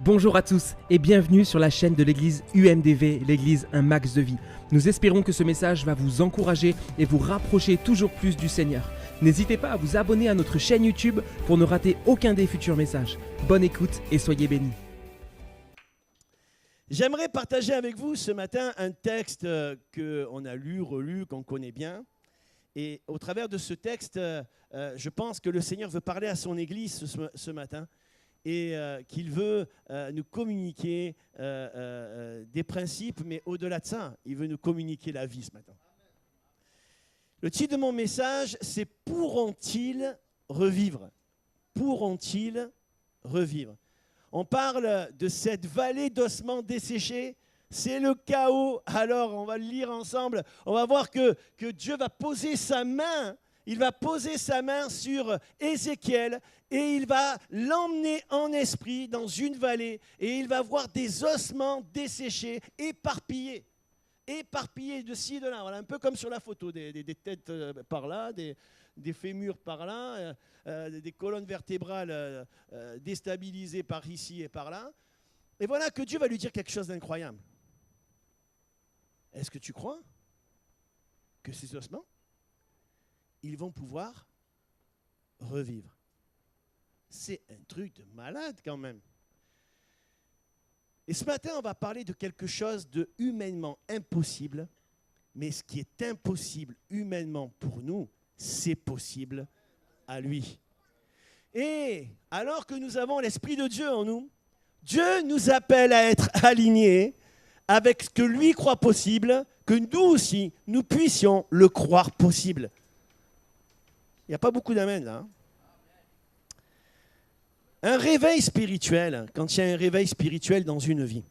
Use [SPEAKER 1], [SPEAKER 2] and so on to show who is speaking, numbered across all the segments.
[SPEAKER 1] Bonjour à tous et bienvenue sur la chaîne de l'église UMDV, l'église Un Max de Vie. Nous espérons que ce message va vous encourager et vous rapprocher toujours plus du Seigneur. N'hésitez pas à vous abonner à notre chaîne YouTube pour ne rater aucun des futurs messages. Bonne écoute et soyez bénis.
[SPEAKER 2] J'aimerais partager avec vous ce matin un texte qu'on a lu, relu, qu'on connaît bien. Et au travers de ce texte, je pense que le Seigneur veut parler à son Église ce matin et qu'il veut nous communiquer des principes, mais au-delà de ça, il veut nous communiquer la vie ce matin. Le titre de mon message, c'est « Pourront-ils revivre ?» Pourront-ils revivre ? On parle de cette vallée d'ossements desséchés. C'est le chaos. Alors, on va le lire ensemble. On va voir que Dieu va poser sa main. Il va poser sa main sur Ézéchiel et il va l'emmener en esprit dans une vallée et il va voir des ossements desséchés, éparpillés de ci, de là. Voilà, un peu comme sur la photo, des têtes par là, des fémurs par là, des colonnes vertébrales déstabilisées par ici et par là. Et voilà que Dieu va lui dire quelque chose d'incroyable. Est-ce que tu crois que ces ossements, ils vont pouvoir revivre? C'est un truc de malade quand même. Et ce matin, on va parler de quelque chose de humainement impossible, mais ce qui est impossible humainement pour nous, c'est possible à lui. Et alors que nous avons l'Esprit de Dieu en nous, Dieu nous appelle à être alignés avec ce que lui croit possible, que nous aussi, nous puissions le croire possible. Il n'y a pas beaucoup d'amen là. Un réveil spirituel, quand il y a un réveil spirituel dans une vie,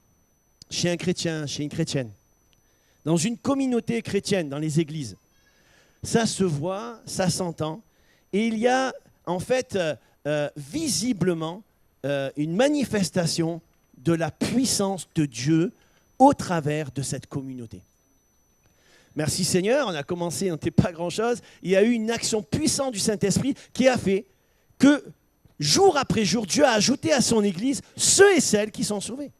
[SPEAKER 2] chez un chrétien, chez une chrétienne, dans une communauté chrétienne, dans les églises, ça se voit, ça s'entend, et il y a en fait visiblement une manifestation de la puissance de Dieu au travers de cette communauté. Merci Seigneur, on a commencé, on n'était pas grand-chose. Il y a eu une action puissante du Saint-Esprit qui a fait que jour après jour, Dieu a ajouté à son Église ceux et celles qui sont sauvés.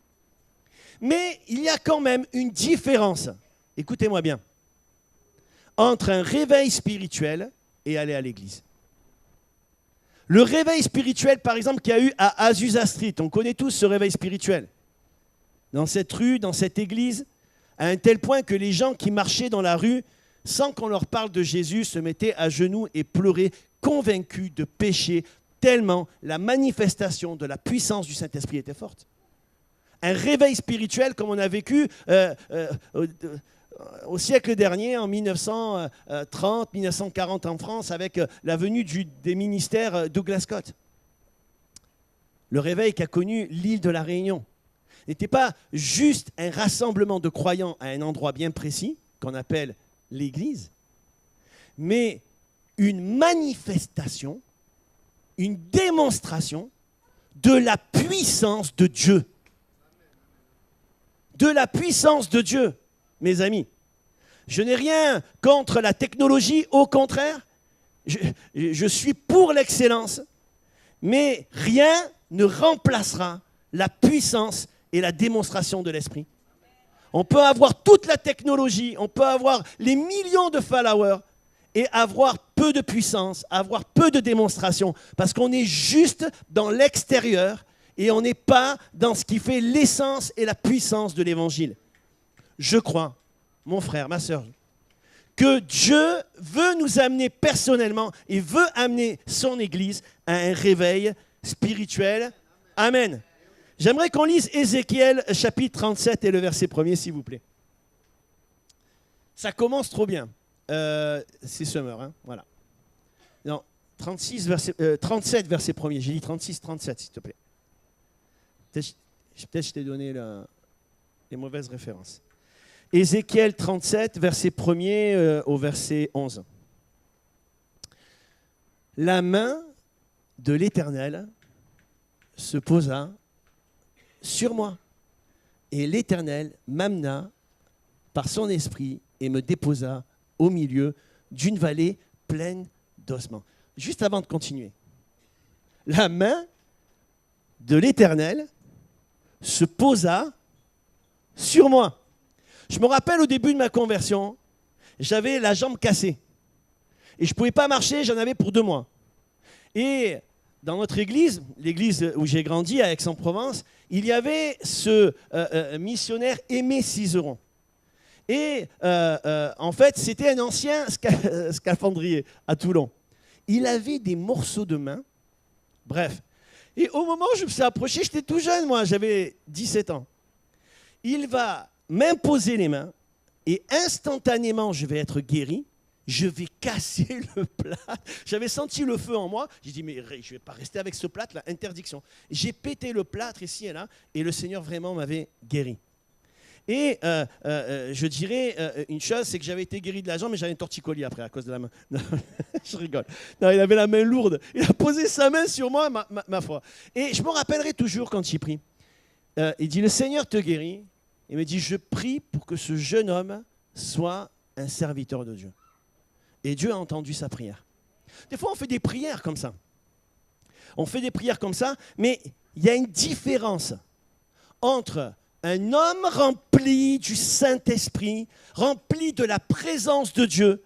[SPEAKER 2] Mais il y a quand même une différence, écoutez-moi bien, entre un réveil spirituel et aller à l'Église. Le réveil spirituel, par exemple, qu'il y a eu à Azusa Street, on connaît tous ce réveil spirituel. Dans cette rue, dans cette église, à un tel point que les gens qui marchaient dans la rue, sans qu'on leur parle de Jésus, se mettaient à genoux et pleuraient, convaincus de péché, tellement la manifestation de la puissance du Saint-Esprit était forte. Un réveil spirituel comme on a vécu au siècle dernier, en 1930, 1940 en France, avec la venue des ministères Douglas Scott. Le réveil qu'a connu l'île de la Réunion n'était pas juste un rassemblement de croyants à un endroit bien précis, qu'on appelle l'Église, mais une manifestation, une démonstration de la puissance de Dieu. De la puissance de Dieu, mes amis. Je n'ai rien contre la technologie, au contraire, je suis pour l'excellence, mais rien ne remplacera la puissance et la démonstration de l'Esprit. On peut avoir toute la technologie, on peut avoir les millions de followers et avoir peu de puissance, avoir peu de démonstration, parce qu'on est juste dans l'extérieur et on n'est pas dans ce qui fait l'essence et la puissance de l'Évangile. Je crois, mon frère, ma sœur, que Dieu veut nous amener personnellement et veut amener son Église à un réveil spirituel. Amen. J'aimerais qu'on lise Ézéchiel chapitre 37 et le verset 1er, s'il vous plaît. Ça commence trop bien. C'est Summer, hein? Voilà. Non, 37 verset 1er. J'ai dit 36, 37, s'il te plaît. Peut-être je t'ai donné les mauvaises références. Ézéchiel 37, verset 1er au verset 11. La main de l'Éternel se posa sur moi. Et l'Éternel m'amena par son esprit et me déposa au milieu d'une vallée pleine d'ossements. Juste avant de continuer, la main de l'Éternel se posa sur moi. Je me rappelle au début de ma conversion, j'avais la jambe cassée. Et je ne pouvais pas marcher, j'en avais pour 2 mois. Et dans notre église, l'église où j'ai grandi à Aix-en-Provence, il y avait ce missionnaire Aimé Cizeron. Et en fait, c'était un ancien scaphandrier à Toulon. Il avait des morceaux de main. Bref. Et au moment où je me suis approché, j'étais tout jeune, moi, j'avais 17 ans. Il va m'imposer les mains et instantanément, je vais être guéri. Je vais casser le plâtre. J'avais senti le feu en moi. J'ai dit, mais je ne vais pas rester avec ce plâtre, là, interdiction. J'ai pété le plâtre ici et là, et le Seigneur vraiment m'avait guéri. Et je dirais une chose, c'est que j'avais été guéri de la jambe, mais j'avais un torticolis après à cause de la main. Non, je rigole. Non, il avait la main lourde. Il a posé sa main sur moi, ma foi. Et je me rappellerai toujours quand il prie. Il dit, le Seigneur te guérit. Il me dit, je prie pour que ce jeune homme soit un serviteur de Dieu. Et Dieu a entendu sa prière. Des fois, on fait des prières comme ça. On fait des prières comme ça, mais il y a une différence entre un homme rempli du Saint-Esprit, rempli de la présence de Dieu,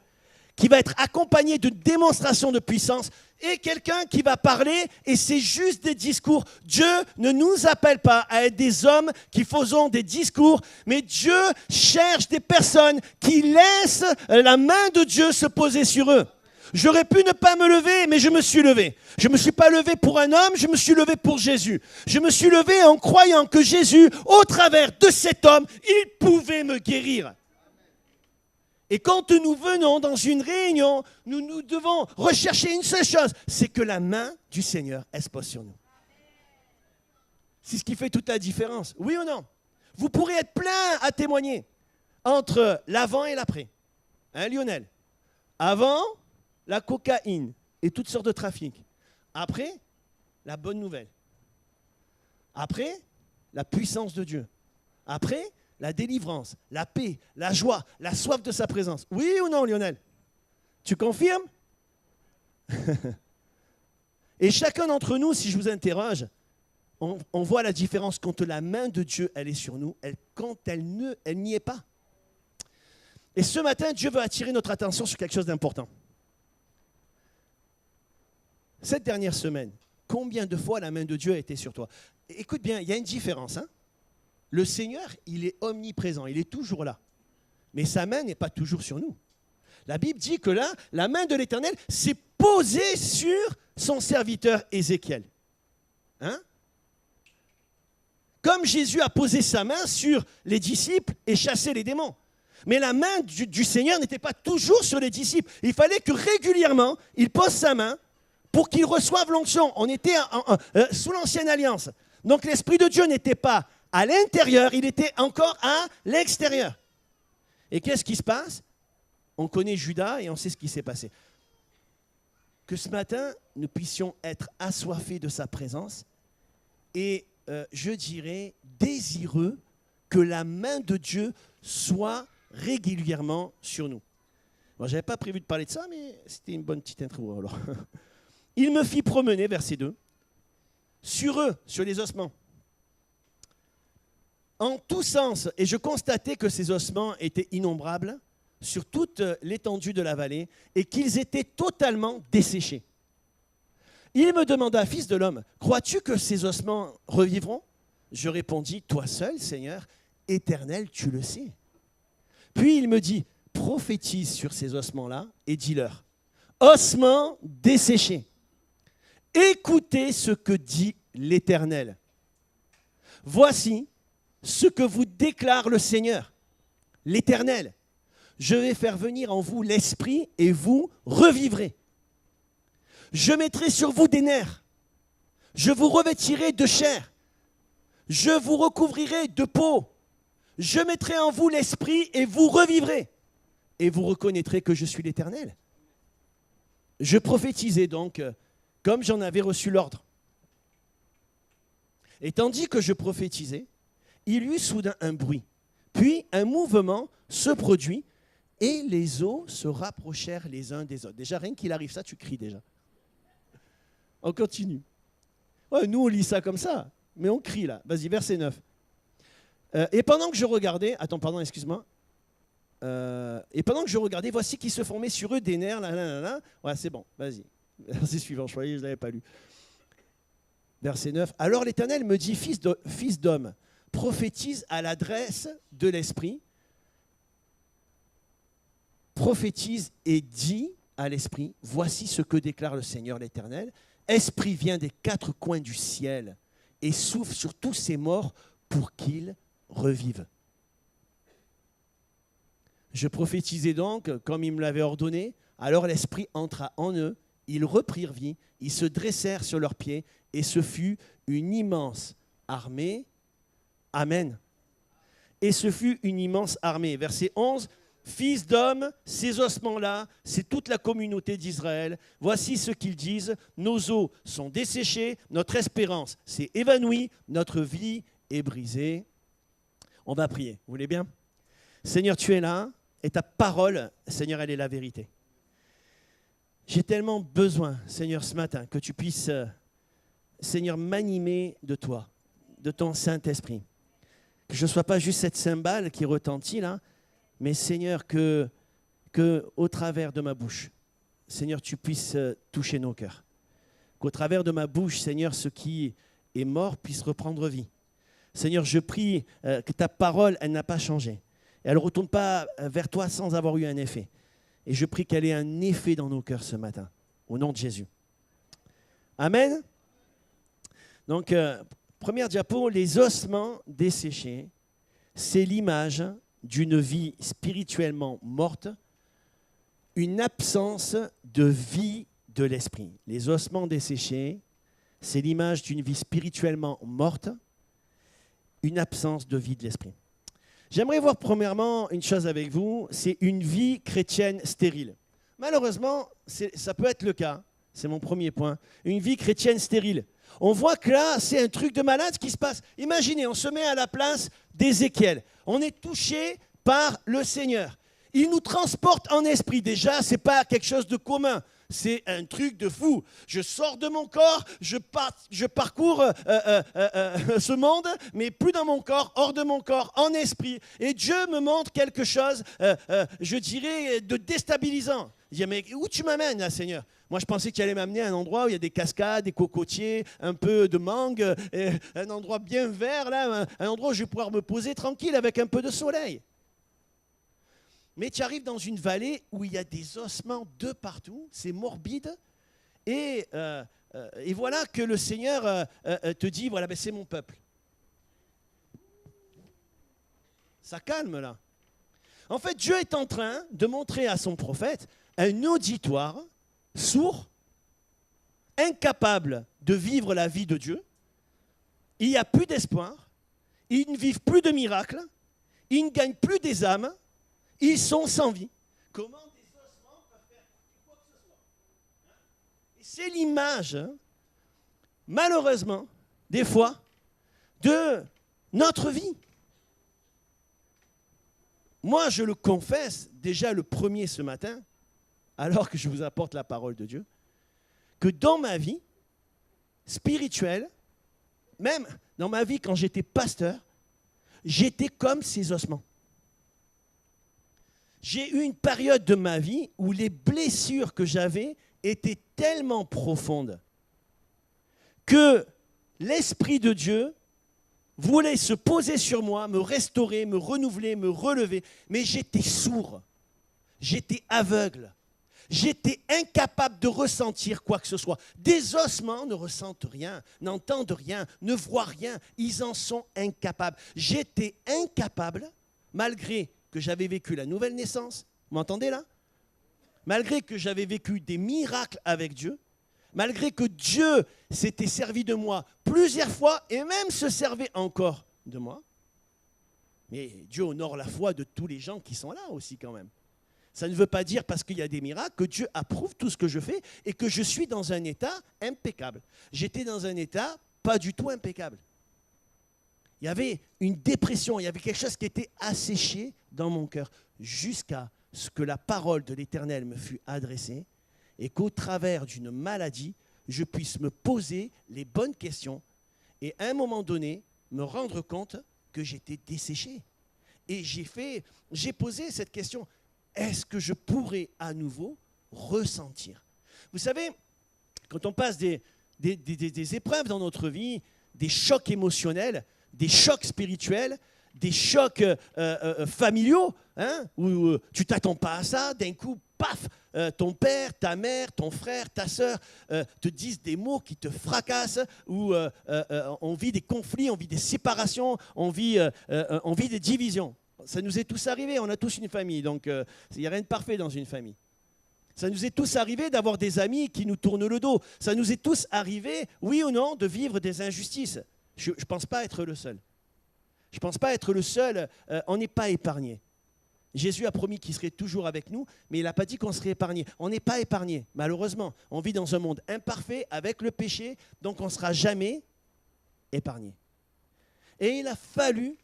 [SPEAKER 2] qui va être accompagné d'une démonstration de puissance, et quelqu'un qui va parler, et c'est juste des discours. Dieu ne nous appelle pas à être des hommes qui faisons des discours, mais Dieu cherche des personnes qui laissent la main de Dieu se poser sur eux. J'aurais pu ne pas me lever, mais je me suis levé. Je ne me suis pas levé pour un homme, je me suis levé pour Jésus. Je me suis levé en croyant que Jésus, au travers de cet homme, il pouvait me guérir. Et quand nous venons dans une réunion, nous devons rechercher une seule chose, c'est que la main du Seigneur, elle se pose sur nous. C'est ce qui fait toute la différence. Oui ou non? Vous pourrez être plein à témoigner entre l'avant et l'après. Hein, Lionel? Avant, la cocaïne et toutes sortes de trafics. Après, la bonne nouvelle. Après, la puissance de Dieu. Après, la délivrance, la paix, la joie, la soif de sa présence. Oui ou non, Lionel? Tu confirmes? Et chacun d'entre nous, si je vous interroge, on voit la différence quand la main de Dieu, elle est sur nous, quand elle n'y est pas. Et ce matin, Dieu veut attirer notre attention sur quelque chose d'important. Cette dernière semaine, combien de fois la main de Dieu a été sur toi? Écoute bien, il y a une différence, hein? Le Seigneur, il est omniprésent, il est toujours là. Mais sa main n'est pas toujours sur nous. La Bible dit que là, la main de l'Éternel s'est posée sur son serviteur Ézéchiel. Hein? Comme Jésus a posé sa main sur les disciples et chassé les démons. Mais la main du Seigneur n'était pas toujours sur les disciples. Il fallait que régulièrement, il pose sa main pour qu'ils reçoivent l'onction. On était sous l'ancienne alliance. Donc l'Esprit de Dieu n'était pas à l'intérieur, il était encore à l'extérieur. Et qu'est-ce qui se passe? On connaît Judas et on sait ce qui s'est passé. Que ce matin, nous puissions être assoiffés de sa présence et, je dirais, désireux que la main de Dieu soit régulièrement sur nous. Bon, je n'avais pas prévu de parler de ça, mais c'était une bonne petite intro. Alors. Il me fit promener, verset 2, sur eux, sur les ossements, en tous sens, et je constatais que ces ossements étaient innombrables sur toute l'étendue de la vallée et qu'ils étaient totalement desséchés. Il me demanda, fils de l'homme, crois-tu que ces ossements revivront? Je répondis, toi seul, Seigneur, éternel, tu le sais. Puis il me dit, prophétise sur ces ossements-là et dis-leur, ossements desséchés, écoutez ce que dit l'Éternel. Voici ce que vous déclare le Seigneur, l'Éternel. Je vais faire venir en vous l'esprit et vous revivrez. Je mettrai sur vous des nerfs. Je vous revêtirai de chair. Je vous recouvrirai de peau. Je mettrai en vous l'esprit et vous revivrez. Et vous reconnaîtrez que je suis l'Éternel. Je prophétisais donc comme j'en avais reçu l'ordre. Et tandis que je prophétisais, il y eut soudain un bruit, puis un mouvement se produit et les eaux se rapprochèrent les uns des autres. Déjà, rien qu'il arrive ça, tu cries déjà. On continue. Ouais, nous, on lit ça comme ça, mais on crie là. Vas-y, verset 9. Et pendant que je regardais, attends, pardon, excuse-moi. Et pendant que je regardais, voici qu'ils se formaient sur eux des nerfs. Là, là, là, là. Ouais, c'est bon, vas-y. Verset suivant, je croyais que je ne l'avais pas lu. Verset 9. Alors l'Éternel me dit, fils d'homme, prophétise à l'adresse de l'Esprit. Prophétise et dis à l'Esprit, voici ce que déclare le Seigneur l'Éternel. Esprit vient des quatre coins du ciel et souffle sur tous ces morts pour qu'ils revivent. Je prophétisai donc, comme il me l'avait ordonné, alors l'Esprit entra en eux, ils reprirent vie, ils se dressèrent sur leurs pieds, et ce fut une immense armée. Amen. Et ce fut une immense armée. Verset 11, fils d'homme, ces ossements-là, c'est toute la communauté d'Israël. Voici ce qu'ils disent, nos os sont desséchés, notre espérance s'est évanouie, notre vie est brisée. On va prier, vous voulez bien? Seigneur, tu es là, et ta parole, Seigneur, elle est la vérité. J'ai tellement besoin, Seigneur, ce matin, que tu puisses, Seigneur, m'animer de toi, de ton Saint-Esprit. Que je ne sois pas juste cette cymbale qui retentit là, mais Seigneur, que au travers de ma bouche, Seigneur, tu puisses toucher nos cœurs. Qu'au travers de ma bouche, Seigneur, ce qui est mort puisse reprendre vie. Seigneur, je prie que ta parole, elle n'a pas changé. Elle ne retourne pas vers toi sans avoir eu un effet. Et je prie qu'elle ait un effet dans nos cœurs ce matin, au nom de Jésus. Amen. Donc, première diapo, les ossements desséchés, c'est l'image d'une vie spirituellement morte, une absence de vie de l'esprit. Les ossements desséchés, c'est l'image d'une vie spirituellement morte, une absence de vie de l'esprit. J'aimerais voir premièrement une chose avec vous, c'est une vie chrétienne stérile. Malheureusement, ça peut être le cas, c'est mon premier point, une vie chrétienne stérile. On voit que là, c'est un truc de malade qui se passe. Imaginez, on se met à la place d'Ézéchiel. On est touché par le Seigneur. Il nous transporte en esprit. Déjà, ce n'est pas quelque chose de commun. C'est un truc de fou. Je sors de mon corps, je parcours ce monde, mais plus dans mon corps, hors de mon corps, en esprit. Et Dieu me montre quelque chose, je dirais, de déstabilisant. Il dit, mais où tu m'amènes là, Seigneur? Moi, je pensais qu'il allait m'amener à un endroit où il y a des cascades, des cocotiers, un peu de mangue, un endroit bien vert, là, un endroit où je vais pouvoir me poser tranquille avec un peu de soleil. Mais tu arrives dans une vallée où il y a des ossements de partout, c'est morbide, et voilà que le Seigneur te dit, voilà, ben c'est mon peuple. Ça calme là. En fait, Dieu est en train de montrer à son prophète un auditoire sourd, incapable de vivre la vie de Dieu. Il n'y a plus d'espoir, ils ne vivent plus de miracles, ils ne gagnent plus des âmes, ils sont sans vie. Comment des ossements peuvent faire quoi que ce soit? Et c'est l'image, malheureusement, des fois, de notre vie. Moi, je le confesse, déjà le premier ce matin, alors que je vous apporte la parole de Dieu, que dans ma vie spirituelle, même dans ma vie quand j'étais pasteur, j'étais comme ces ossements. J'ai eu une période de ma vie où les blessures que j'avais étaient tellement profondes que l'Esprit de Dieu voulait se poser sur moi, me restaurer, me renouveler, me relever, mais j'étais sourd, j'étais aveugle, j'étais incapable de ressentir quoi que ce soit. Des ossements ne ressentent rien, n'entendent rien, ne voient rien, ils en sont incapables. J'étais incapable, malgré que j'avais vécu la nouvelle naissance, vous m'entendez là? Malgré que j'avais vécu des miracles avec Dieu, malgré que Dieu s'était servi de moi plusieurs fois et même se servait encore de moi, mais Dieu honore la foi de tous les gens qui sont là aussi quand même. Ça ne veut pas dire parce qu'il y a des miracles que Dieu approuve tout ce que je fais et que je suis dans un état impeccable. J'étais dans un état pas du tout impeccable. Il y avait une dépression, il y avait quelque chose qui était asséché dans mon cœur jusqu'à ce que la parole de l'Éternel me fût adressée et qu'au travers d'une maladie, je puisse me poser les bonnes questions et à un moment donné, me rendre compte que j'étais desséché. Et j'ai posé cette question, est-ce que je pourrais à nouveau ressentir? Vous savez, quand on passe des épreuves dans notre vie, des chocs émotionnels, des chocs spirituels, des chocs familiaux, hein, où tu ne t'attends pas à ça, d'un coup, paf, ton père, ta mère, ton frère, ta sœur te disent des mots qui te fracassent, où on vit des conflits, on vit des séparations, on vit des divisions. Ça nous est tous arrivé, on a tous une famille, donc il n'y a rien de parfait dans une famille. Ça nous est tous arrivé d'avoir des amis qui nous tournent le dos. Ça nous est tous arrivé, oui ou non, de vivre des injustices. Je ne pense pas être le seul. Je ne pense pas être le seul, on n'est pas épargné. Jésus a promis qu'il serait toujours avec nous, mais il n'a pas dit qu'on serait épargné. On n'est pas épargné, malheureusement. On vit dans un monde imparfait, avec le péché, donc on ne sera jamais épargné. Et il a fallu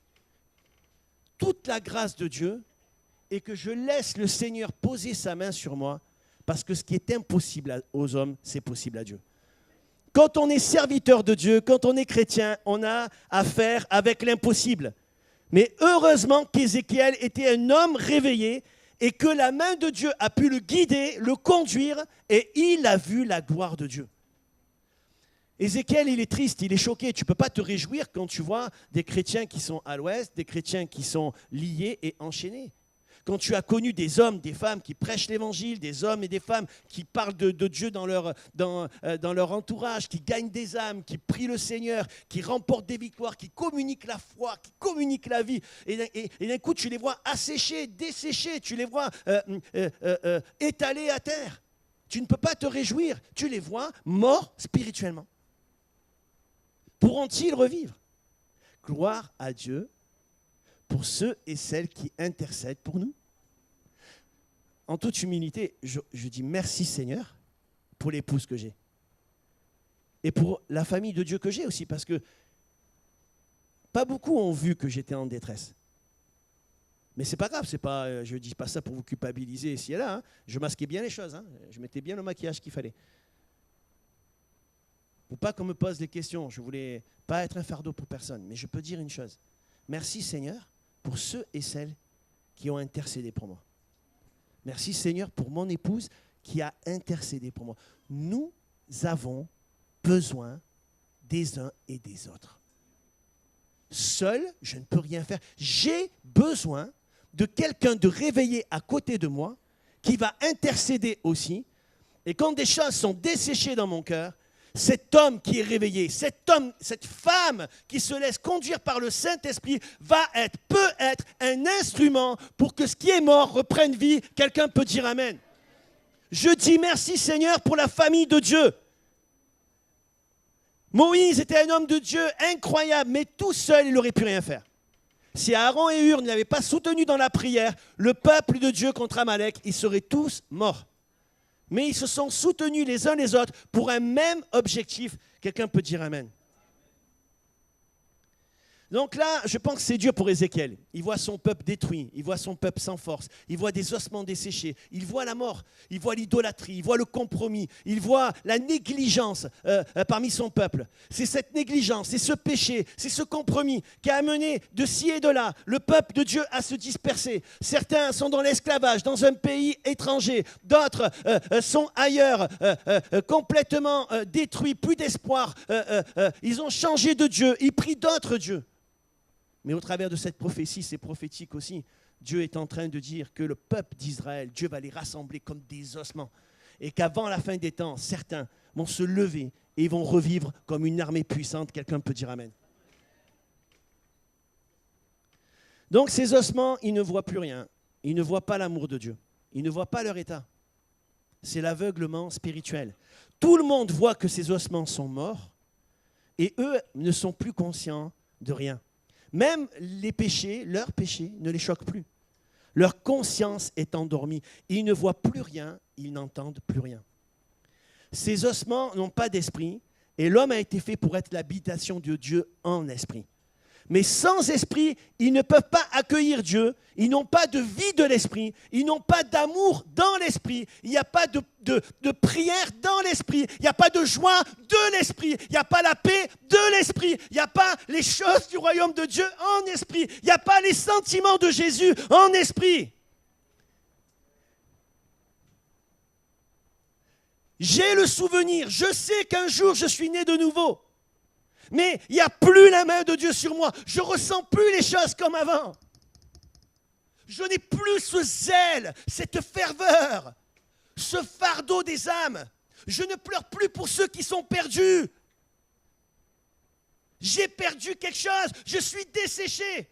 [SPEAKER 2] toute la grâce de Dieu et que je laisse le Seigneur poser sa main sur moi, parce que ce qui est impossible aux hommes, c'est possible à Dieu. Quand on est serviteur de Dieu, quand on est chrétien, on a affaire avec l'impossible. Mais heureusement qu'Ézéchiel était un homme réveillé et que la main de Dieu a pu le guider, le conduire, et il a vu la gloire de Dieu. Ézéchiel, il est triste, il est choqué. Tu ne peux pas te réjouir quand tu vois des chrétiens qui sont à l'ouest, des chrétiens qui sont liés et enchaînés. Quand tu as connu des hommes, des femmes qui prêchent l'évangile, des hommes et des femmes qui parlent de Dieu dans leur entourage, qui gagnent des âmes, qui prient le Seigneur, qui remportent des victoires, qui communiquent la foi, qui communiquent la vie. Et d'un coup, tu les vois asséchés, desséchés, tu les vois étalés à terre. Tu ne peux pas te réjouir, tu les vois morts spirituellement. Pourront-ils revivre? Gloire à Dieu pour ceux et celles qui intercèdent pour nous. En toute humilité, je dis merci Seigneur pour l'épouse que j'ai. Et pour la famille de Dieu que j'ai aussi, parce que pas beaucoup ont vu que j'étais en détresse. Mais c'est pas grave, je ne dis pas ça pour vous culpabiliser ici et là. Hein. Je masquais bien les choses, hein. Je mettais bien le maquillage qu'il fallait. Pour pas qu'on me pose des questions, je voulais pas être un fardeau pour personne, mais je peux dire une chose. Merci Seigneur pour ceux et celles qui ont intercédé pour moi. Merci Seigneur pour mon épouse qui a intercédé pour moi. Nous avons besoin des uns et des autres. Seul, je ne peux rien faire. J'ai besoin de quelqu'un de réveillé à côté de moi qui va intercéder aussi. Et quand des choses sont desséchées dans mon cœur, cet homme qui est réveillé, cette femme qui se laisse conduire par le Saint-Esprit peut être un instrument pour que ce qui est mort reprenne vie. Quelqu'un peut dire Amen. Je dis merci Seigneur pour la famille de Dieu. Moïse était un homme de Dieu incroyable, mais tout seul, il n'aurait pu rien faire. Si Aaron et Hur ne l'avaient pas soutenu dans la prière, le peuple de Dieu contre Amalek, ils seraient tous morts. Mais ils se sont soutenus les uns les autres pour un même objectif. Quelqu'un peut dire Amen. Donc là, je pense que c'est dur pour Ézéchiel. Il voit son peuple détruit, il voit son peuple sans force, il voit des ossements desséchés, il voit la mort, il voit l'idolâtrie, il voit le compromis, il voit la négligence parmi son peuple. C'est cette négligence, c'est ce péché, c'est ce compromis qui a amené de ci et de là le peuple de Dieu à se disperser. Certains sont dans l'esclavage, dans un pays étranger, d'autres sont ailleurs, complètement détruits, plus d'espoir. Ils ont changé de Dieu, ils prient d'autres dieux. Mais au travers de cette prophétie, c'est prophétique aussi, Dieu est en train de dire que le peuple d'Israël, Dieu va les rassembler comme des ossements. Et qu'avant la fin des temps, certains vont se lever et vont revivre comme une armée puissante. Quelqu'un peut dire Amen. Donc ces ossements, ils ne voient plus rien. Ils ne voient pas l'amour de Dieu. Ils ne voient pas leur état. C'est l'aveuglement spirituel. Tout le monde voit que ces ossements sont morts et eux ne sont plus conscients de rien. Même les péchés, leurs péchés, ne les choquent plus. Leur conscience est endormie. Ils ne voient plus rien, ils n'entendent plus rien. Ces ossements n'ont pas d'esprit et l'homme a été fait pour être l'habitation de Dieu en esprit. Mais sans esprit, ils ne peuvent pas accueillir Dieu. Ils n'ont pas de vie de l'esprit. Ils n'ont pas d'amour dans l'esprit. Il n'y a pas de prière dans l'esprit. Il n'y a pas de joie de l'esprit. Il n'y a pas la paix de l'esprit. Il n'y a pas les choses du royaume de Dieu en esprit. Il n'y a pas les sentiments de Jésus en esprit. J'ai le souvenir. Je sais qu'un jour je suis né de nouveau. Mais il n'y a plus la main de Dieu sur moi. Je ne ressens plus les choses comme avant. Je n'ai plus ce zèle, cette ferveur, ce fardeau des âmes. Je ne pleure plus pour ceux qui sont perdus. J'ai perdu quelque chose. Je suis desséché.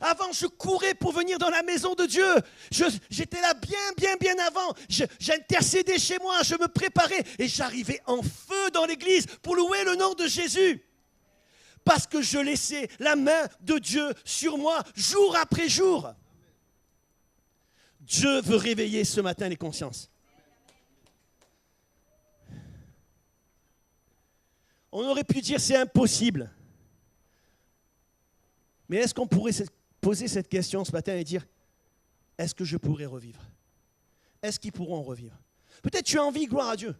[SPEAKER 2] Avant, je courais pour venir dans la maison de Dieu. J'étais là bien avant. J'intercédais chez moi, je me préparais et j'arrivais en feu dans l'église pour louer le nom de Jésus. Parce que je laissais la main de Dieu sur moi jour après jour. Dieu veut réveiller ce matin les consciences. On aurait pu dire c'est impossible. Mais est-ce qu'on pourrait poser cette question ce matin et dire est-ce que je pourrais revivre? Est-ce qu'ils pourront revivre? Peut-être tu as envie, gloire à Dieu.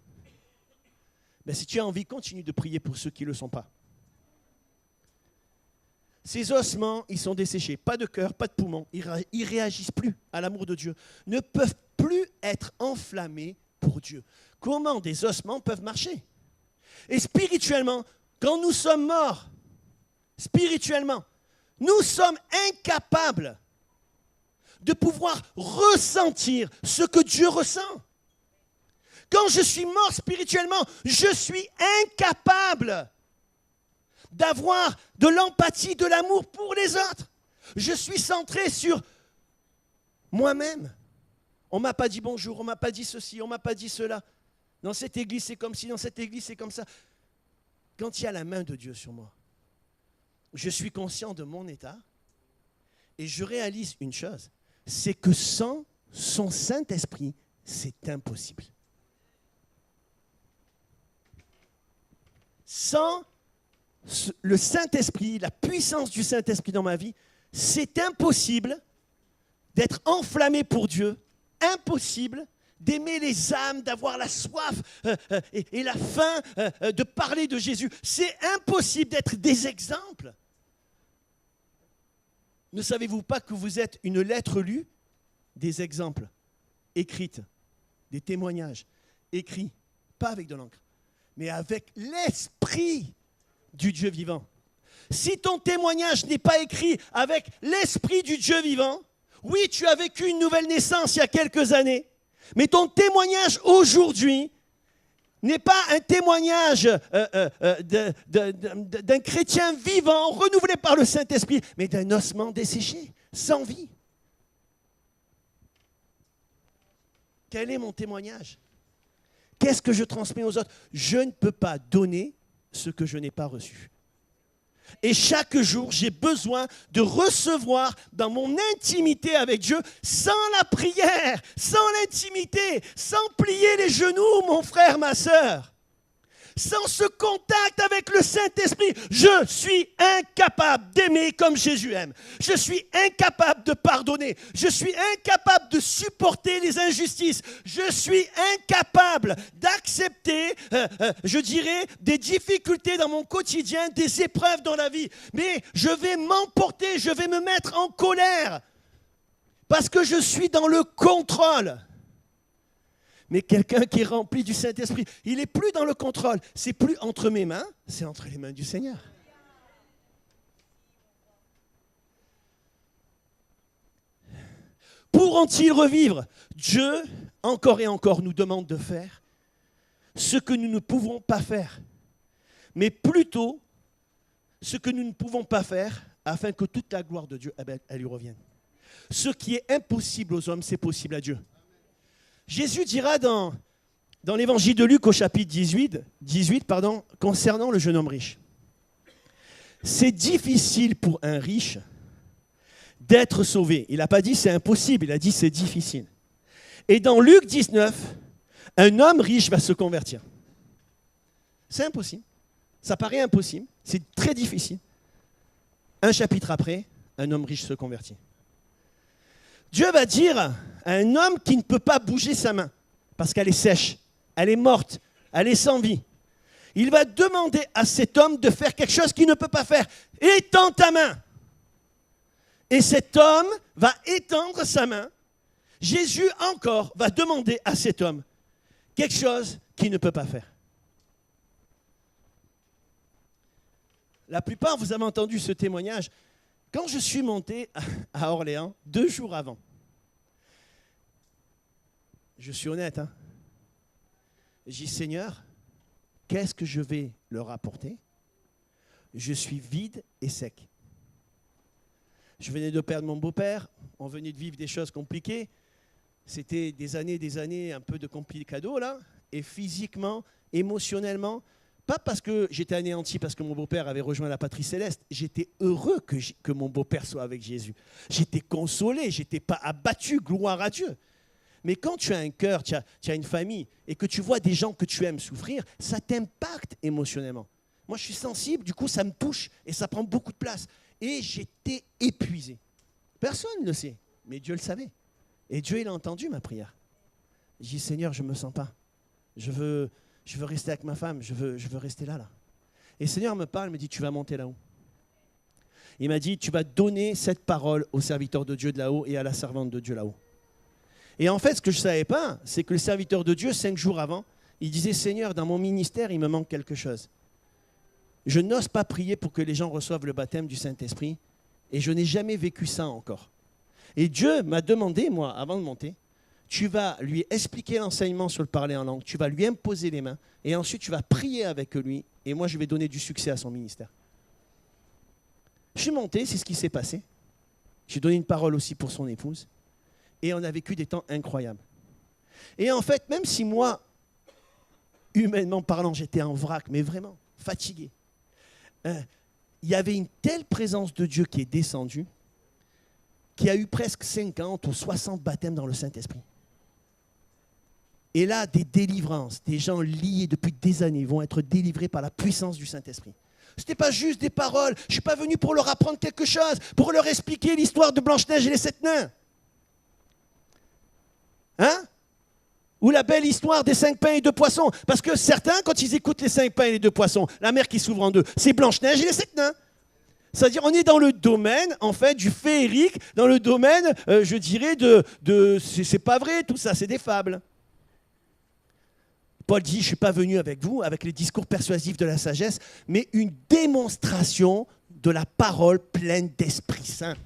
[SPEAKER 2] Mais si tu as envie, continue de prier pour ceux qui ne le sont pas. Ces ossements, ils sont desséchés. Pas de cœur, pas de poumon. Ils ne réagissent plus à l'amour de Dieu. Ne peuvent plus être enflammés pour Dieu. Comment des ossements peuvent marcher? Et spirituellement, quand nous sommes morts, spirituellement, nous sommes incapables de pouvoir ressentir ce que Dieu ressent. Quand je suis mort spirituellement, je suis incapable d'avoir de l'empathie, de l'amour pour les autres. Je suis centré sur moi-même. On ne m'a pas dit bonjour, on ne m'a pas dit ceci, on ne m'a pas dit cela. Dans cette église, c'est comme ci, dans cette église, c'est comme ça. Quand il y a la main de Dieu sur moi, je suis conscient de mon état et je réalise une chose, c'est que sans son Saint-Esprit, c'est impossible. Sans le Saint-Esprit, la puissance du Saint-Esprit dans ma vie, c'est impossible d'être enflammé pour Dieu, impossible d'aimer les âmes, d'avoir la soif et la faim de parler de Jésus. C'est impossible d'être des exemples. Ne savez-vous pas que vous êtes une lettre lue? Des exemples écrites, des témoignages écrits, pas avec de l'encre, mais avec l'esprit du Dieu vivant. Si ton témoignage n'est pas écrit avec l'esprit du Dieu vivant, oui, tu as vécu une nouvelle naissance il y a quelques années, mais ton témoignage aujourd'hui n'est pas un témoignage d'un chrétien vivant, renouvelé par le Saint-Esprit, mais d'un ossement desséché, sans vie. Quel est mon témoignage? Qu'est-ce que je transmets aux autres? Je ne peux pas donner ce que je n'ai pas reçu. Et chaque jour, j'ai besoin de recevoir dans mon intimité avec Dieu, sans la prière, sans l'intimité, sans plier les genoux, mon frère, ma sœur. Sans ce contact avec le Saint-Esprit, je suis incapable d'aimer comme Jésus aime. Je suis incapable de pardonner. Je suis incapable de supporter les injustices. Je suis incapable d'accepter, je dirais, des difficultés dans mon quotidien, des épreuves dans la vie. Mais je vais m'emporter, je vais me mettre en colère parce que je suis dans le contrôle. Mais quelqu'un qui est rempli du Saint-Esprit, il n'est plus dans le contrôle. C'est plus entre mes mains, c'est entre les mains du Seigneur. Pourront-ils revivre? Dieu, encore et encore, nous demande de faire ce que nous ne pouvons pas faire. Mais plutôt, ce que nous ne pouvons pas faire, afin que toute la gloire de Dieu, elle lui revienne. Ce qui est impossible aux hommes, c'est possible à Dieu. Jésus dira dans l'évangile de Luc au chapitre 18 concernant le jeune homme riche. C'est difficile pour un riche d'être sauvé. Il n'a pas dit c'est impossible, il a dit c'est difficile. Et dans Luc 19, un homme riche va se convertir. C'est impossible. Ça paraît impossible, c'est très difficile. Un chapitre après, un homme riche se convertit. Dieu va dire à un homme qui ne peut pas bouger sa main, parce qu'elle est sèche, elle est morte, elle est sans vie. Il va demander à cet homme de faire quelque chose qu'il ne peut pas faire. Étends ta main. Et cet homme va étendre sa main. Jésus encore va demander à cet homme quelque chose qu'il ne peut pas faire. La plupart, vous avez entendu ce témoignage. Quand je suis monté à Orléans, 2 jours avant, je suis honnête, hein, j'ai dit, Seigneur, qu'est-ce que je vais leur apporter? Je suis vide et sec. Je venais de perdre mon beau-père, on venait de vivre des choses compliquées. C'était des années un peu de complicado là, et physiquement, émotionnellement, pas parce que j'étais anéanti, parce que mon beau-père avait rejoint la patrie céleste, j'étais heureux que mon beau-père soit avec Jésus. J'étais consolé, j'étais pas abattu, gloire à Dieu. Mais quand tu as un cœur, tu as une famille, et que tu vois des gens que tu aimes souffrir, ça t'impacte émotionnellement. Moi, je suis sensible, du coup, ça me touche, et ça prend beaucoup de place. Et j'étais épuisé. Personne ne le sait, mais Dieu le savait. Et Dieu, il a entendu ma prière. J'ai dit, Seigneur, je ne me sens pas. Je veux rester avec ma femme, je veux rester là. Et le Seigneur me parle, me dit, tu vas monter là-haut. Il m'a dit, tu vas donner cette parole au serviteur de Dieu de là-haut et à la servante de Dieu là-haut. Et en fait, ce que je ne savais pas, c'est que le serviteur de Dieu, 5 jours avant, il disait, Seigneur, dans mon ministère, il me manque quelque chose. Je n'ose pas prier pour que les gens reçoivent le baptême du Saint-Esprit, et je n'ai jamais vécu ça encore. Et Dieu m'a demandé, moi, avant de monter, tu vas lui expliquer l'enseignement sur le parler en langue, tu vas lui imposer les mains, et ensuite tu vas prier avec lui, et moi je vais donner du succès à son ministère. Je suis monté, c'est ce qui s'est passé. J'ai donné une parole aussi pour son épouse, et on a vécu des temps incroyables. Et en fait, même si moi, humainement parlant, j'étais en vrac, mais vraiment fatigué, il y avait une telle présence de Dieu qui est descendue, qui a eu presque 50 ou 60 baptêmes dans le Saint-Esprit. Et là, des délivrances, des gens liés depuis des années vont être délivrés par la puissance du Saint-Esprit. Ce n'était pas juste des paroles. Je ne suis pas venu pour leur apprendre quelque chose, pour leur expliquer l'histoire de Blanche-Neige et les 7 nains. Hein? Ou la belle histoire des 5 pains et 2 poissons. Parce que certains, quand ils écoutent les 5 pains et les 2 poissons, la mer qui s'ouvre en deux, c'est Blanche-Neige et les 7 nains. C'est-à-dire, on est dans le domaine, en fait, du féerique, dans le domaine, je dirais, c'est pas vrai, tout ça, c'est des fables. Paul dit, je ne suis pas venu avec vous, avec les discours persuasifs de la sagesse, mais une démonstration de la parole pleine d'Esprit Saint.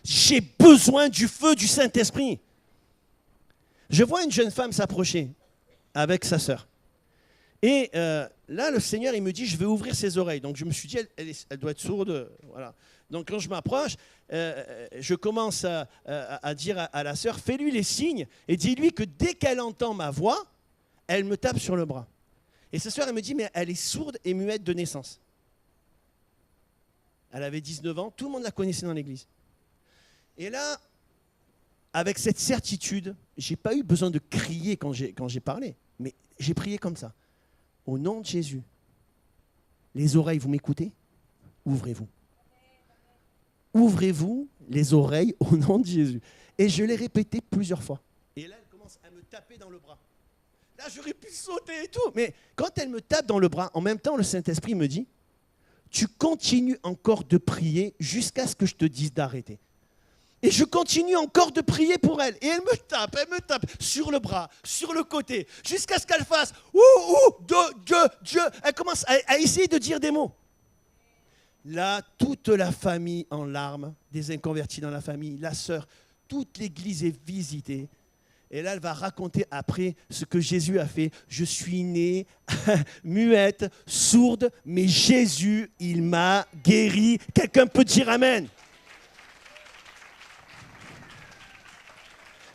[SPEAKER 2] J'ai besoin du feu du Saint-Esprit. Je vois une jeune femme s'approcher avec sa sœur. Et là, le Seigneur, il me dit, je vais ouvrir ses oreilles. Donc, je me suis dit, elle doit être sourde. Voilà. Donc, quand je m'approche, je commence à dire à la sœur, fais-lui les signes et dis-lui que dès qu'elle entend ma voix, elle me tape sur le bras. Et sa sœur, elle me dit, mais elle est sourde et muette de naissance. Elle avait 19 ans, tout le monde la connaissait dans l'église. Et là, avec cette certitude, je n'ai pas eu besoin de crier quand j'ai parlé, mais j'ai prié comme ça. Au nom de Jésus, les oreilles, vous m'écoutez? Ouvrez-vous. Ouvrez-vous les oreilles au nom de Jésus. Et je l'ai répété plusieurs fois. Et là, elle commence à me taper dans le bras. Là, j'aurais pu sauter et tout. Mais quand elle me tape dans le bras, en même temps, le Saint-Esprit me dit, tu continues encore de prier jusqu'à ce que je te dise d'arrêter. Et je continue encore de prier pour elle. Et elle me tape sur le bras, sur le côté, jusqu'à ce qu'elle fasse « Ouh, Dieu ». Elle commence à essayer de dire des mots. Là, toute la famille en larmes, des inconvertis dans la famille, la sœur, toute l'église est visitée. Et là, elle va raconter après ce que Jésus a fait. Je suis née muette, sourde, mais Jésus, il m'a guéri. Quelqu'un peut dire amen.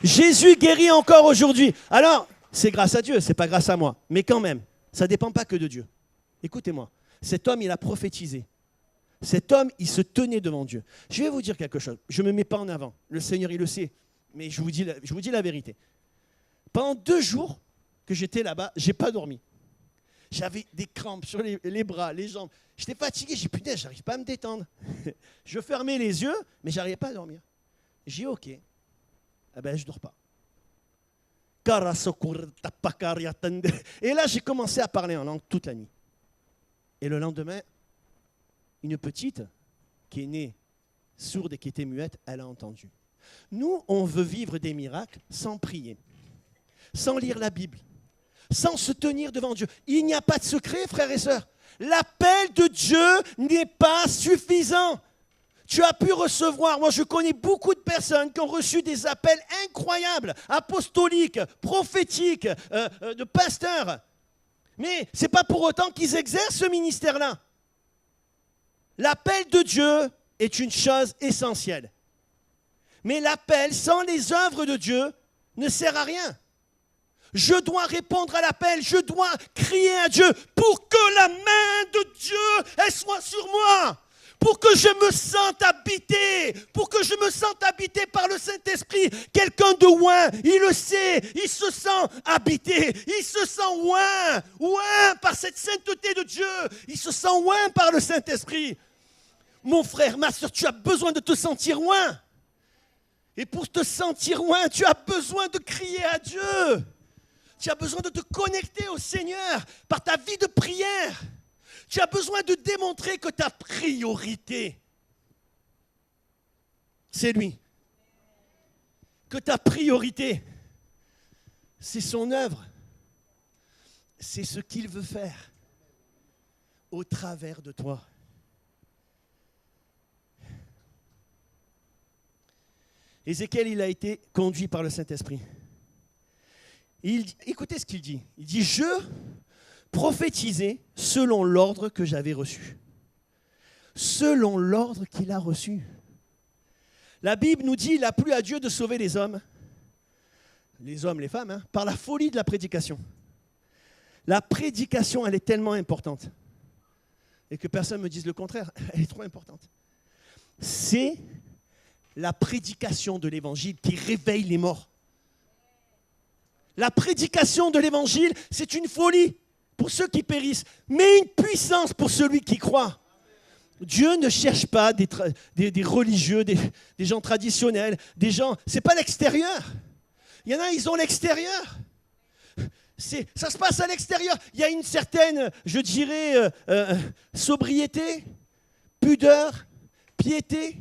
[SPEAKER 2] Jésus guérit encore aujourd'hui. Alors, c'est grâce à Dieu, ce n'est pas grâce à moi. Mais quand même, ça ne dépend pas que de Dieu. Écoutez-moi, cet homme, il a prophétisé. Cet homme, il se tenait devant Dieu. Je vais vous dire quelque chose. Je ne me mets pas en avant. Le Seigneur, il le sait. Mais je vous dis la vérité. Pendant 2 jours que j'étais là-bas, je n'ai pas dormi. J'avais des crampes sur les bras, les jambes. J'étais fatigué, j'ai dit, putain, j'arrive pas à me détendre. Je fermais les yeux, mais j'arrivais pas à dormir. J'ai dit, ok, eh ben, je dors pas. Et là, j'ai commencé à parler en langue toute la nuit. Et le lendemain, une petite qui est née sourde et qui était muette, elle a entendu. Nous, on veut vivre des miracles sans prier, sans lire la Bible, sans se tenir devant Dieu. Il n'y a pas de secret, frères et sœurs. L'appel de Dieu n'est pas suffisant. Tu as pu recevoir, moi je connais beaucoup de personnes qui ont reçu des appels incroyables, apostoliques, prophétiques, de pasteurs. Mais ce n'est pas pour autant qu'ils exercent ce ministère-là. L'appel de Dieu est une chose essentielle. Mais l'appel sans les œuvres de Dieu ne sert à rien. Je dois répondre à l'appel, je dois crier à Dieu pour que la main de Dieu elle soit sur moi. Pour que je me sente habité, par le Saint-Esprit. Quelqu'un de loin, il le sait, il se sent habité, il se sent loin par cette sainteté de Dieu, il se sent loin par le Saint-Esprit. Mon frère, ma soeur, tu as besoin de te sentir loin. Et pour te sentir loin, tu as besoin de crier à Dieu. Tu as besoin de te connecter au Seigneur par ta vie de prière. Tu as besoin de démontrer que ta priorité, c'est lui. Que ta priorité, c'est son œuvre. C'est ce qu'il veut faire au travers de toi. Ézéchiel, il a été conduit par le Saint-Esprit. Écoutez ce qu'il dit. Il dit, je prophétisais selon l'ordre que j'avais reçu. Selon l'ordre qu'il a reçu. La Bible nous dit, il a plu à Dieu de sauver les hommes, les femmes, par la folie de la prédication. La prédication, elle est tellement importante. Et que personne ne me dise le contraire, elle est trop importante. C'est la prédication de l'évangile qui réveille les morts. La prédication de l'évangile, c'est une folie pour ceux qui périssent, mais une puissance pour celui qui croit. Dieu ne cherche pas des religieux, des gens traditionnels, des gens... C'est pas l'extérieur. Il y en a, ils ont l'extérieur. Ça se passe à l'extérieur. Il y a une certaine, je dirais, sobriété, pudeur, piété.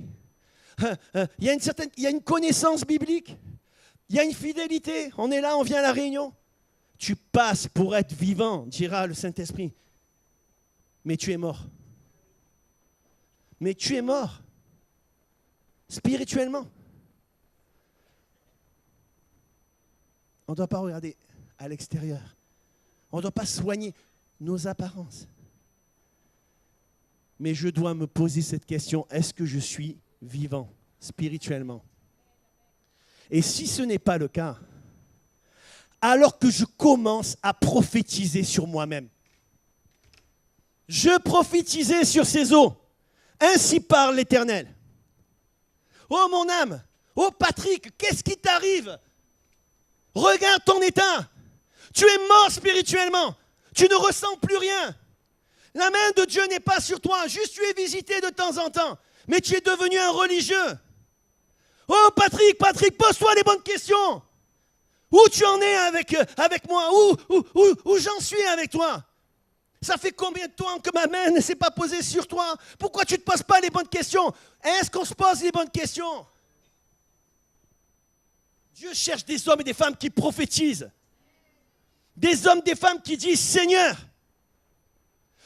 [SPEAKER 2] Il y a une connaissance biblique. Il y a une fidélité. On est là, on vient à la réunion. Tu passes pour être vivant, dira le Saint-Esprit. Mais tu es mort. Mais tu es mort. Spirituellement. On ne doit pas regarder à l'extérieur. On ne doit pas soigner nos apparences. Mais je dois me poser cette question, est-ce que je suis vivant spirituellement? Et si ce n'est pas le cas, alors que je commence à prophétiser sur moi-même, je prophétisais sur ces eaux, ainsi parle l'Éternel. Oh mon âme, oh Patrick, qu'est-ce qui t'arrive? Regarde ton état. Tu es mort spirituellement. Tu ne ressens plus rien. La main de Dieu n'est pas sur toi. Juste tu es visité de temps en temps. Mais tu es devenu un religieux. Oh Patrick, pose-toi les bonnes questions. Où tu en es avec moi? Où j'en suis avec toi? Ça fait combien de temps que ma main ne s'est pas posée sur toi? Pourquoi tu ne te poses pas les bonnes questions? Est-ce qu'on se pose les bonnes questions? Dieu cherche des hommes et des femmes qui prophétisent. Des hommes, des femmes qui disent, Seigneur,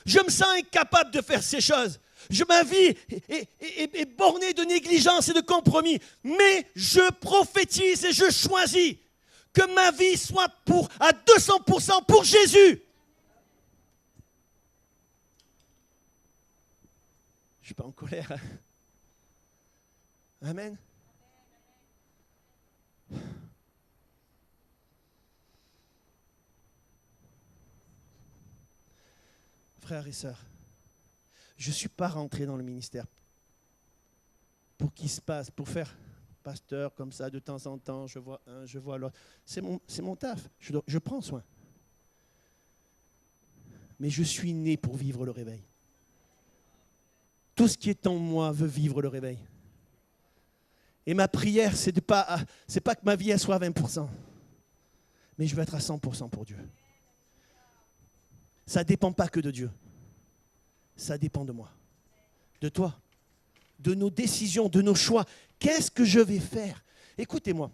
[SPEAKER 2] je me sens incapable de faire ces choses. Ma vie est bornée de négligence et de compromis. Mais je prophétise et je choisis que ma vie soit à 200% pour Jésus. Je ne suis pas en colère. Amen. Frères et sœurs, je ne suis pas rentré dans le ministère pour qu'il se passe, pour faire pasteur comme ça de temps en temps, je vois un, je vois l'autre. C'est mon taf, je prends soin. mais je suis né pour vivre le réveil. Tout ce qui est en moi veut vivre le réveil. Et ma prière, c'est pas que ma vie elle soit à 20%, mais je veux être à 100% pour Dieu. Ça ne dépend pas que de Dieu. Ça dépend de moi, de toi, de nos décisions, de nos choix. Qu'est-ce que je vais faire? Écoutez-moi.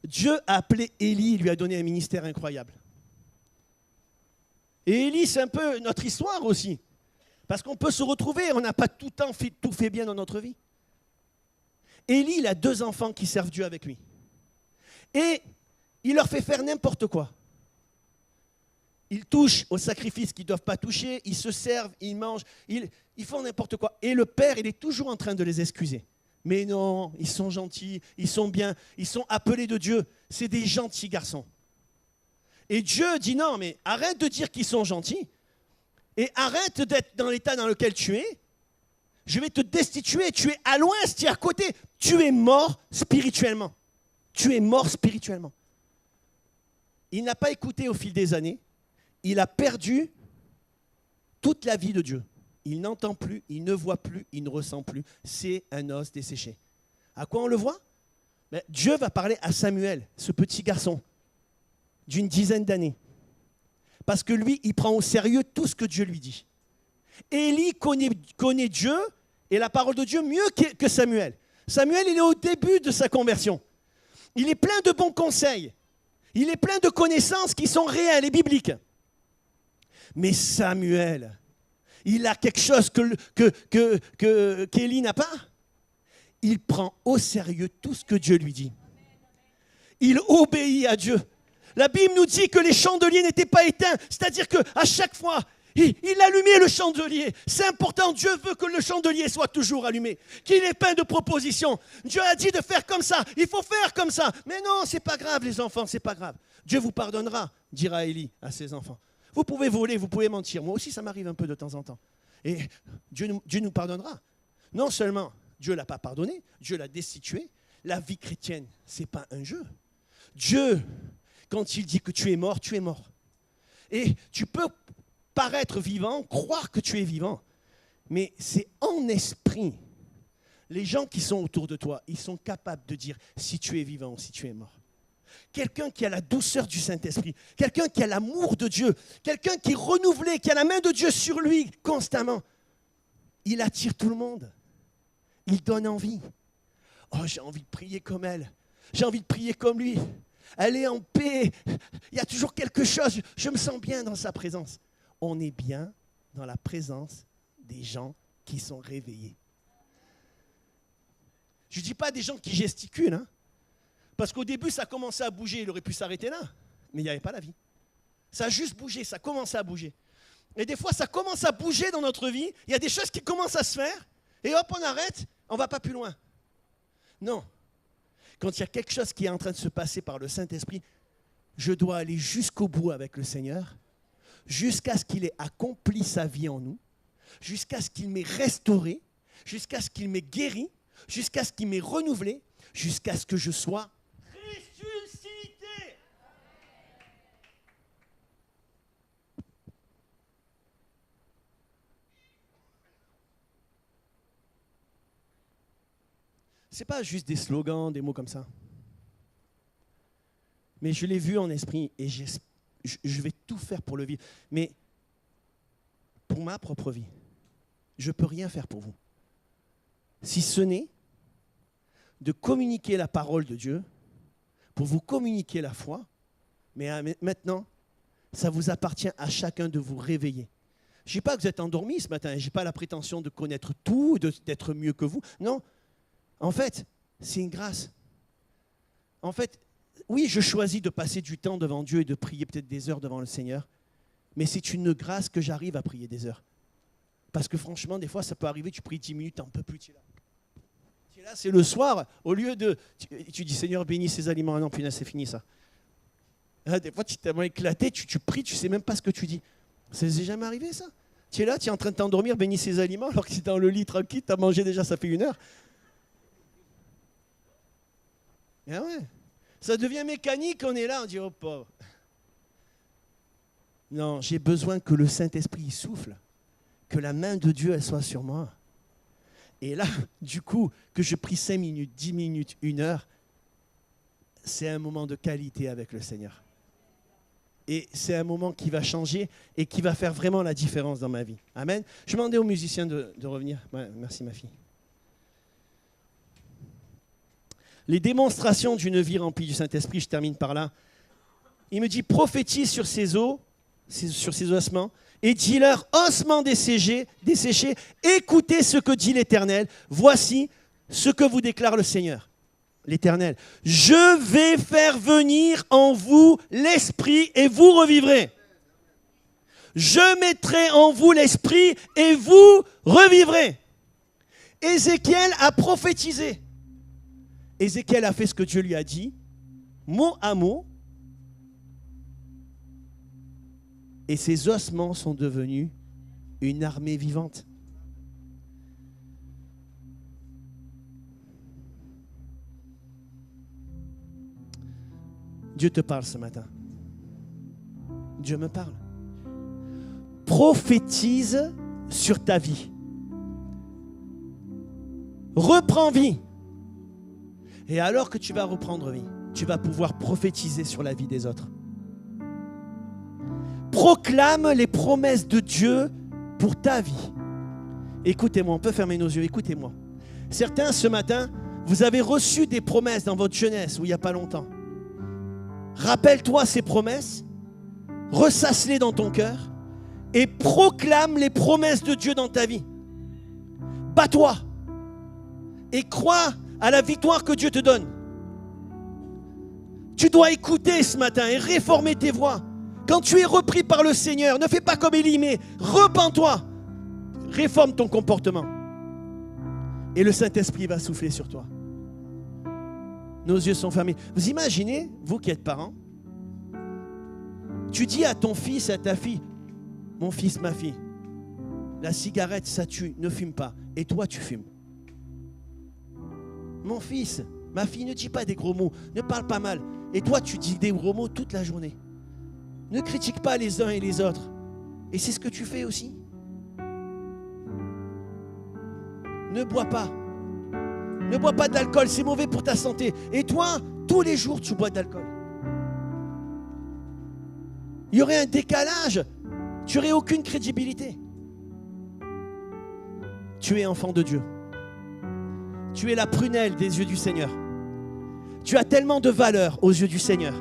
[SPEAKER 2] Dieu a appelé Élie, il lui a donné un ministère incroyable. Et Élie, c'est un peu notre histoire aussi. Parce qu'on peut se retrouver, on n'a pas tout le temps tout fait bien dans notre vie. Élie, il a 2 enfants qui servent Dieu avec lui. Et il leur fait faire n'importe quoi. Ils touchent aux sacrifices qu'ils ne doivent pas toucher, ils se servent, ils mangent, ils font n'importe quoi. Et le père, il est toujours en train de les excuser. Mais non, ils sont gentils, ils sont bien, ils sont appelés de Dieu. C'est des gentils garçons. Et Dieu dit non, mais arrête de dire qu'ils sont gentils et arrête d'être dans l'état dans lequel tu es. Je vais te destituer, tu es à l'ouest, tu es à côté. Tu es mort spirituellement. Tu es mort spirituellement. Il n'a pas écouté au fil des années. Il a perdu toute la vie de Dieu. Il n'entend plus, il ne voit plus, il ne ressent plus. C'est un os desséché. À quoi on le voit? Dieu va parler à Samuel, ce petit garçon d'une dizaine d'années. Parce que lui, il prend au sérieux tout ce que Dieu lui dit. Élie connaît Dieu et la parole de Dieu mieux que Samuel. Samuel, il est au début de sa conversion. Il est plein de bons conseils. Il est plein de connaissances qui sont réelles et bibliques. Mais Samuel, il a quelque chose qu'Élie n'a pas. Il prend au sérieux tout ce que Dieu lui dit. Il obéit à Dieu. La Bible nous dit que les chandeliers n'étaient pas éteints. C'est-à-dire qu'à chaque fois, il allumait le chandelier. C'est important, Dieu veut que le chandelier soit toujours allumé, qu'il ait plein de propositions. Dieu a dit de faire comme ça, il faut faire comme ça. Mais non, c'est pas grave les enfants, c'est pas grave. Dieu vous pardonnera, dira Élie à ses enfants. Vous pouvez voler, vous pouvez mentir. Moi aussi, ça m'arrive un peu de temps en temps. Et Dieu nous pardonnera. Non seulement Dieu ne l'a pas pardonné, Dieu l'a destitué. La vie chrétienne, ce n'est pas un jeu. Dieu, quand il dit que tu es mort, tu es mort. Et tu peux paraître vivant, croire que tu es vivant, mais c'est en esprit. Les gens qui sont autour de toi, ils sont capables de dire si tu es vivant ou si tu es mort. Quelqu'un qui a la douceur du Saint-Esprit, quelqu'un qui a l'amour de Dieu, quelqu'un qui est renouvelé, qui a la main de Dieu sur lui constamment, il attire tout le monde. Il donne envie. Oh, j'ai envie de prier comme elle. J'ai envie de prier comme lui. Elle est en paix. Il y a toujours quelque chose. Je me sens bien dans sa présence. On est bien dans la présence des gens qui sont réveillés. Je ne dis pas des gens qui gesticulent, hein, parce qu'au début, ça commençait à bouger. Il aurait pu s'arrêter là, mais il n'y avait pas la vie. Ça a juste bougé, ça commençait à bouger. Et des fois, ça commence à bouger dans notre vie. Il y a des choses qui commencent à se faire, et hop, on arrête, on ne va pas plus loin. Non. Quand il y a quelque chose qui est en train de se passer par le Saint-Esprit, je dois aller jusqu'au bout avec le Seigneur, jusqu'à ce qu'il ait accompli sa vie en nous, jusqu'à ce qu'il m'ait restauré, jusqu'à ce qu'il m'ait guéri, jusqu'à ce qu'il m'ait renouvelé, jusqu'à ce que je sois ressuscité. Ce n'est pas juste des slogans, des mots comme ça. Mais je l'ai vu en esprit et je vais tout faire pour le vivre. Mais pour ma propre vie, je ne peux rien faire pour vous. Si ce n'est de communiquer la parole de Dieu, pour vous communiquer la foi, mais maintenant, ça vous appartient à chacun de vous réveiller. Je ne dis pas que vous êtes endormis ce matin, je n'ai pas la prétention de connaître tout, d'être mieux que vous. Non, en fait, c'est une grâce. En fait, oui, je choisis de passer du temps devant Dieu et de prier peut-être des heures devant le Seigneur, mais c'est une grâce que j'arrive à prier des heures. Parce que franchement, des fois, ça peut arriver, tu pries 10 minutes, tu n'en peux plus, tu es là. Tu es là, c'est le soir, au lieu de... Tu dis, Seigneur, bénis ces aliments. Ah non, punaise, c'est fini ça. Ah, des fois, tu t'es tellement éclaté, tu pries, tu ne sais même pas ce que tu dis. Ça n'est jamais arrivé, ça? Tu es là, tu es en train de t'endormir, bénis ces aliments, alors que tu es dans le lit tranquille, tu as mangé déjà, ça fait 1 heure. Ah ouais. Ça devient mécanique, on est là, on dit, oh pauvre. Non, j'ai besoin que le Saint-Esprit souffle, que la main de Dieu elle soit sur moi. Et là, du coup, que je prie 5 minutes, 10 minutes, 1 heure, c'est un moment de qualité avec le Seigneur. Et c'est un moment qui va changer et qui va faire vraiment la différence dans ma vie. Amen. Je demandais aux musiciens de revenir. Ouais, merci ma fille. Les démonstrations d'une vie remplie du Saint-Esprit, je termine par là. Il me dit, prophétise sur ces os, sur ces ossements, et dis-leur, ossements desséchés, écoutez ce que dit l'Éternel. Voici ce que vous déclare le Seigneur, l'Éternel. Je vais faire venir en vous l'Esprit et vous revivrez. Je mettrai en vous l'Esprit et vous revivrez. Ézéchiel a prophétisé. Ézéchiel a fait ce que Dieu lui a dit, mot à mot. Et ces ossements sont devenus une armée vivante. Dieu te parle ce matin. Dieu me parle. Prophétise sur ta vie. Reprends vie. Et alors que tu vas reprendre vie, tu vas pouvoir prophétiser sur la vie des autres. Proclame les promesses de Dieu pour ta vie. Écoutez-moi, on peut fermer nos yeux, écoutez-moi. Certains, ce matin, vous avez reçu des promesses dans votre jeunesse, ou il n'y a pas longtemps. Rappelle-toi ces promesses, ressasse-les dans ton cœur et proclame les promesses de Dieu dans ta vie. Bats-toi et crois à la victoire que Dieu te donne. Tu dois écouter ce matin et réformer tes voies. Quand tu es repris par le Seigneur, ne fais pas comme Élie, mais repens-toi. Réforme ton comportement. Et le Saint-Esprit va souffler sur toi. Nos yeux sont fermés. Vous imaginez, vous qui êtes parents, tu dis à ton fils, à ta fille, mon fils, ma fille, la cigarette, ça tue, ne fume pas. Et toi, tu fumes. Mon fils, ma fille, ne dis pas des gros mots, ne parle pas mal. Et toi, tu dis des gros mots toute la journée. Ne critique pas les uns et les autres. Et c'est ce que tu fais aussi. Ne bois pas. Ne bois pas d'alcool, c'est mauvais pour ta santé. Et toi, tous les jours, tu bois d'alcool. Il y aurait un décalage. Tu n'aurais aucune crédibilité. Tu es enfant de Dieu. Tu es la prunelle des yeux du Seigneur. Tu as tellement de valeur aux yeux du Seigneur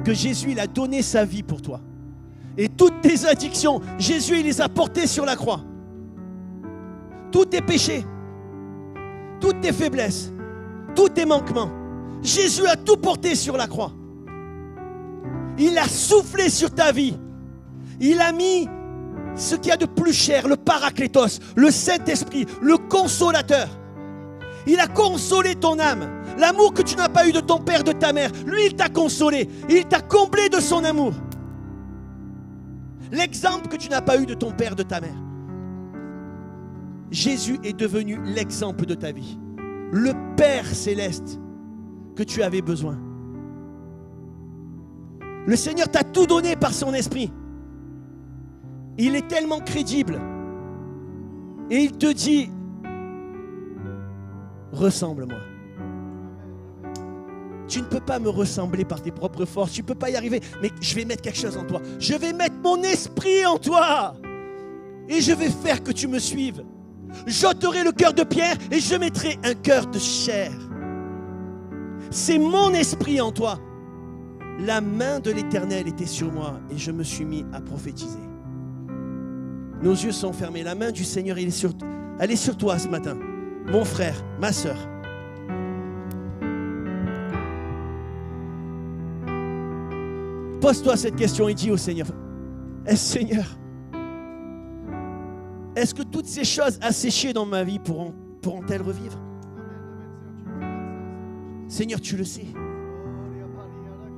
[SPEAKER 2] que Jésus, il a donné sa vie pour toi. Et toutes tes addictions, Jésus, il les a portées sur la croix. Tous tes péchés, toutes tes faiblesses, tous tes manquements, Jésus a tout porté sur la croix. Il a soufflé sur ta vie. Il a mis ce qu'il y a de plus cher, le Paraclétos, le Saint-Esprit, le Consolateur. Il a consolé ton âme. L'amour que tu n'as pas eu de ton père, de ta mère, lui, il t'a consolé. Il t'a comblé de son amour. L'exemple que tu n'as pas eu de ton père, de ta mère. Jésus est devenu l'exemple de ta vie. Le Père céleste que tu avais besoin. Le Seigneur t'a tout donné par son esprit. Il est tellement crédible. Et il te dit, ressemble-moi. Tu ne peux pas me ressembler par tes propres forces. Tu ne peux pas y arriver. Mais je vais mettre quelque chose en toi. Je vais mettre mon esprit en toi. Et je vais faire que tu me suives. J'ôterai le cœur de pierre et je mettrai un cœur de chair. C'est mon esprit en toi. La main de l'Éternel était sur moi et je me suis mis à prophétiser. Nos yeux sont fermés. La main du Seigneur, elle est sur toi ce matin. Mon frère, ma sœur. Pose-toi cette question et dis au Seigneur, Seigneur, est-ce que toutes ces choses asséchées dans ma vie pourront-elles revivre? Seigneur, tu le sais.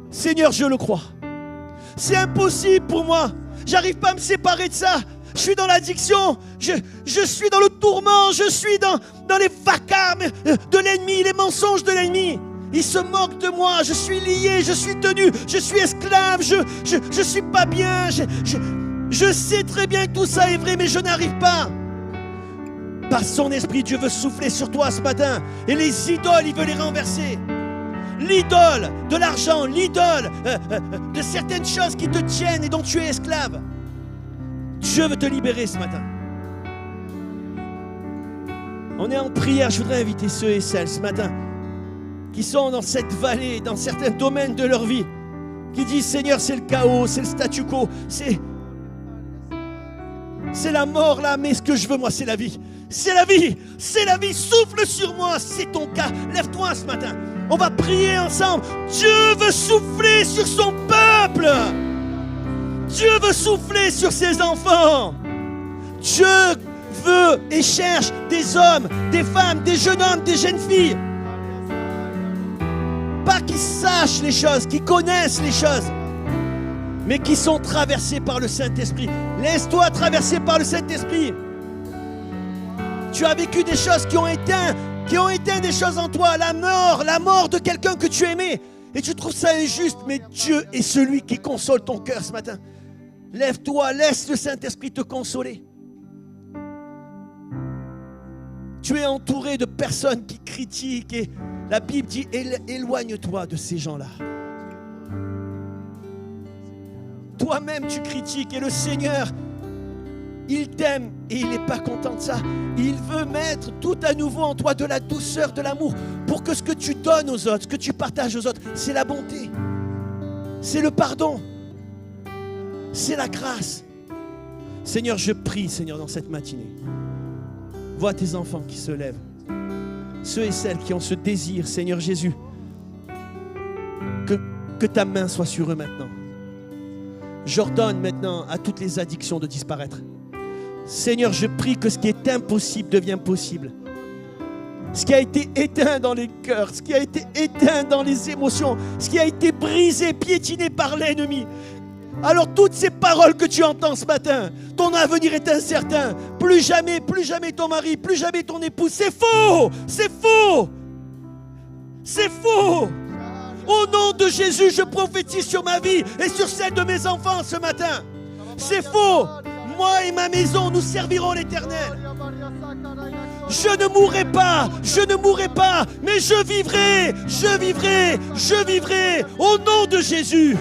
[SPEAKER 2] Seigneur, je le crois. C'est impossible pour moi. J'arrive pas à me séparer de ça. Je suis dans l'addiction. Je suis dans le tourment. Je suis dans les vacarmes de l'ennemi, les mensonges de l'ennemi. Il se moque de moi. Je suis lié, je suis tenu, je suis esclave esclave, je suis pas bien, je sais très bien que tout ça est vrai, mais je n'arrive pas. Par son esprit, Dieu veut souffler sur toi ce matin. Et les idoles, il veut les renverser. L'idole de l'argent, l'idole de certaines choses qui te tiennent et dont tu es esclave. Dieu veut te libérer ce matin. On est en prière, je voudrais inviter ceux et celles ce matin qui sont dans cette vallée, dans certains domaines de leur vie, qui disent Seigneur, c'est le chaos, c'est le statu quo, c'est la mort là, mais ce que je veux moi c'est la vie. C'est la vie, c'est la vie, souffle sur moi, c'est ton cas. Lève-toi ce matin, on va prier ensemble. Dieu veut souffler sur son peuple. Dieu veut souffler sur ses enfants. Dieu veut et cherche des hommes, des femmes, des jeunes hommes, des jeunes filles. Pas qui sachent les choses, qui connaissent les choses, mais qui sont traversés par le Saint-Esprit. Laisse-toi traverser par le Saint-Esprit. Tu as vécu des choses qui ont éteint des choses en toi. La mort de quelqu'un que tu aimais. Et tu trouves ça injuste, mais Dieu est celui qui console ton cœur ce matin. Lève-toi, laisse le Saint-Esprit te consoler. Tu es entouré de personnes qui critiquent et la Bible dit éloigne-toi de ces gens-là. Toi-même tu critiques et le Seigneur, il t'aime et il n'est pas content de ça. Il veut mettre tout à nouveau en toi de la douceur, de l'amour, pour que ce que tu donnes aux autres, ce que tu partages aux autres, c'est la bonté, c'est le pardon, c'est la grâce. Seigneur, je prie, Seigneur, dans cette matinée, vois tes enfants qui se lèvent, ceux et celles qui ont ce désir, Seigneur Jésus, que ta main soit sur eux maintenant. J'ordonne maintenant à toutes les addictions de disparaître. Seigneur, je prie que ce qui est impossible devienne possible. Ce qui a été éteint dans les cœurs, ce qui a été éteint dans les émotions, ce qui a été brisé, piétiné par l'ennemi. Alors toutes ces paroles que tu entends ce matin, ton avenir est incertain. Plus jamais ton mari, plus jamais ton épouse. C'est faux, c'est faux, c'est faux. Au nom de Jésus, je prophétise sur ma vie et sur celle de mes enfants ce matin. C'est faux. Moi et ma maison, nous servirons l'Éternel. Je ne mourrai pas, mais je vivrai au nom de Jésus.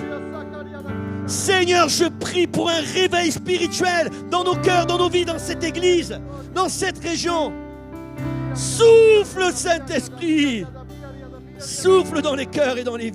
[SPEAKER 2] Seigneur, je prie pour un réveil spirituel dans nos cœurs, dans nos vies, dans cette église, dans cette région. Souffle, Saint-Esprit. Souffle dans les cœurs et dans les vies.